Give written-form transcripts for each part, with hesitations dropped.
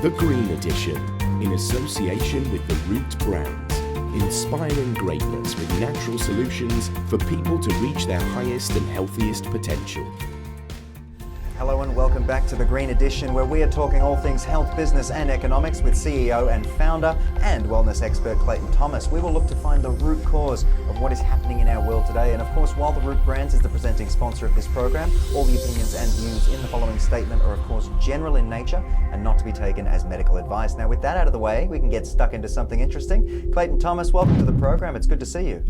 The Green Edition, in association with the Root Brands, inspiring greatness with natural solutions for people to reach their highest and healthiest potential. Hello and welcome back to The Green Edition, where we are talking all things health, business and economics with CEO and founder and wellness expert Clayton Thomas. We will look to find the root cause of what is happening in our world today. And of course, while the Root Brands is the presenting sponsor of this program, all the opinions and views in the following statement are of course general in nature and not to be taken as medical advice. Now with that out of the way, we can get stuck into something interesting. Clayton Thomas, welcome to the program. It's good to see you.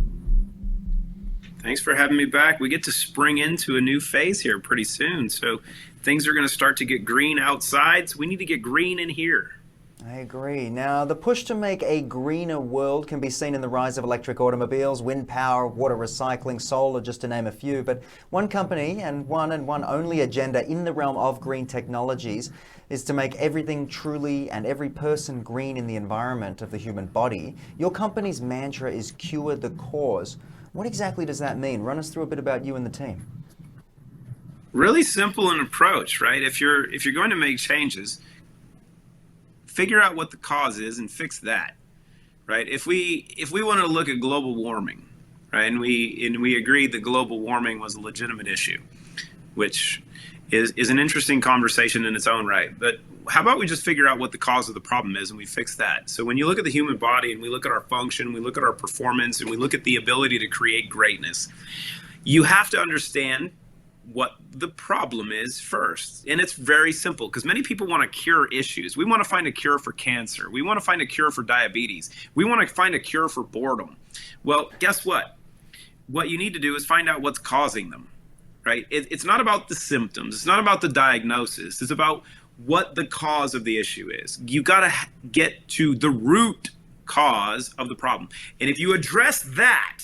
Thanks for having me back. We get to spring into a new phase here pretty soon. So things are going to start to get green outside. So we need to get green in here. I agree. Now, the push to make a greener world can be seen in the rise of electric automobiles, wind power, water recycling, solar, just to name a few. But one company and one only agenda in the realm of green technologies is to make everything truly and every person green in the environment of the human body. Your company's mantra is cure the cause. What exactly does that mean? Run us through a bit about you and the team. Really simple an approach, right? If you're going to make changes, figure out what the cause is and fix that, right? If we want to look at global warming, right, and we agreed that global warming was a legitimate issue, which is an interesting conversation in its own right. But how about we just figure out what the cause of the problem is and we fix that? So when you look at the human body and we look at our function, we look at our performance, and we look at the ability to create greatness, you have to understand what the problem is first. And it's very simple because many people want to cure issues. We want to find a cure for cancer. We want to find a cure for diabetes. We want to find a cure for boredom. Well, guess what? What you need to do is find out what's causing them, right? It's not about the symptoms. It's not about the diagnosis. It's about what the cause of the issue is. You got to get to the root cause of the problem. And if you address that,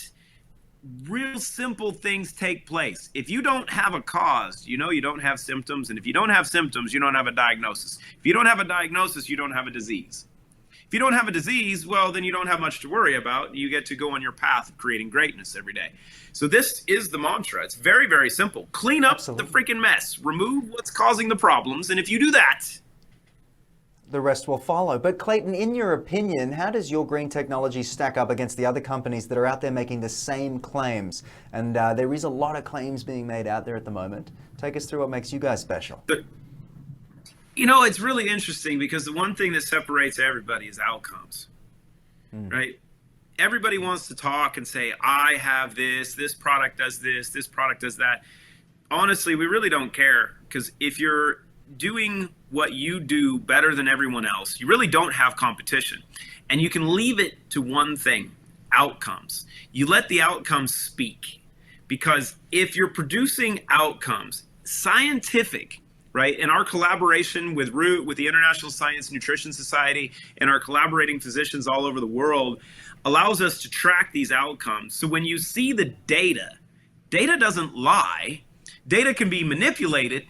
real simple things take place. If you don't have a cause, you don't have symptoms. And if you don't have symptoms, you don't have a diagnosis. If you don't have a diagnosis, you don't have a disease. If you don't have a disease, well, then you don't have much to worry about. You get to go on your path of creating greatness every day. So this is the mantra. It's very, very simple. Clean up the freaking mess. Remove what's causing the problems. And if you do that, the rest will follow. But Clayton, in your opinion, how does your green technology stack up against the other companies that are out there making the same claims? And there is a lot of claims being made out there at the moment. Take us through what makes you guys special. It's really interesting because the one thing that separates everybody is outcomes, right? Everybody wants to talk and say, I have this product does this product does that. Honestly, we really don't care, because if you're doing what you do better than everyone else, you really don't have competition. And you can leave it to one thing: outcomes. You let the outcomes speak. Because if you're producing outcomes, scientific, right, in our collaboration with Root, with the International Science Nutrition Society, and our collaborating physicians all over the world, allows us to track these outcomes. So when you see the data doesn't lie. Data can be manipulated,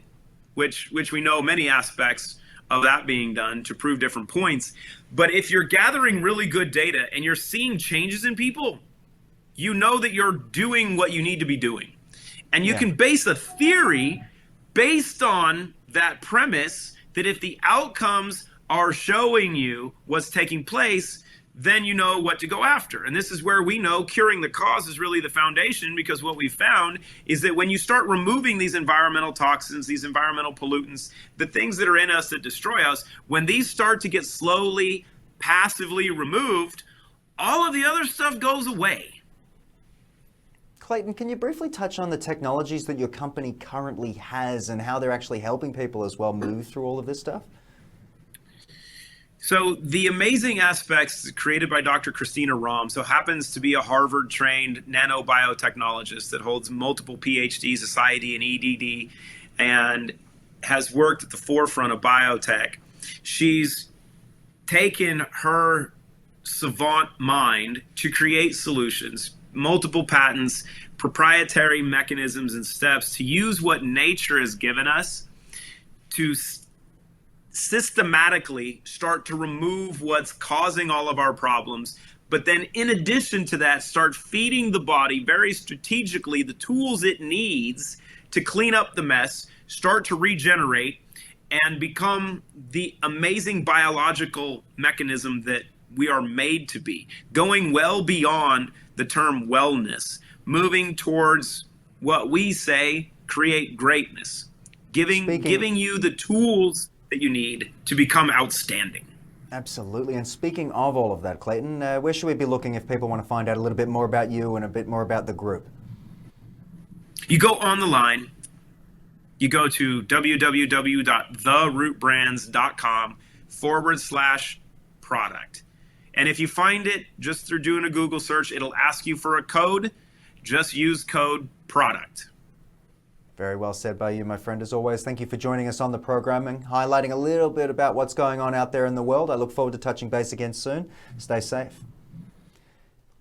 which we know many aspects of that being done to prove different points. But if you're gathering really good data and you're seeing changes in people, you know that you're doing what you need to be doing. And you can base a theory based on that premise that if the outcomes are showing you what's taking place, then you know what to go after. And this is where we know curing the cause is really the foundation, because what we found is that when you start removing these environmental toxins, these environmental pollutants, the things that are in us that destroy us, when these start to get slowly, passively removed, all of the other stuff goes away. Clayton, can you briefly touch on the technologies that your company currently has and how they're actually helping people as well move through all of this stuff? So the amazing aspects created by Dr. Christina Rahm, so happens to be a Harvard-trained nanobiotechnologist that holds multiple PhDs, a PsyD and EDD, and has worked at the forefront of biotech. She's taken her savant mind to create solutions, multiple patents, proprietary mechanisms and steps to use what nature has given us to systematically start to remove what's causing all of our problems, but then in addition to that, start feeding the body very strategically the tools it needs to clean up the mess, start to regenerate, and become the amazing biological mechanism that we are made to be, going well beyond the term wellness, moving towards what we say create greatness, giving you the tools that you need to become outstanding. Absolutely. And speaking of all of that, Clayton, where should we be looking if people want to find out a little bit more about you and a bit more about the group? You go on the line, you go to www.therootbrands.com/product. And if you find it just through doing a Google search, it'll ask you for a code. Just use code PRODUCT. Very well said by you, my friend. As always, thank you for joining us on the program and highlighting a little bit about what's going on out there in the world. I look forward to touching base again soon. Stay safe.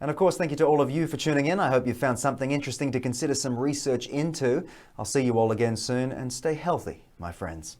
And of course, thank you to all of you for tuning in. I hope you found something interesting to consider some research into. I'll see you all again soon, and stay healthy, my friends.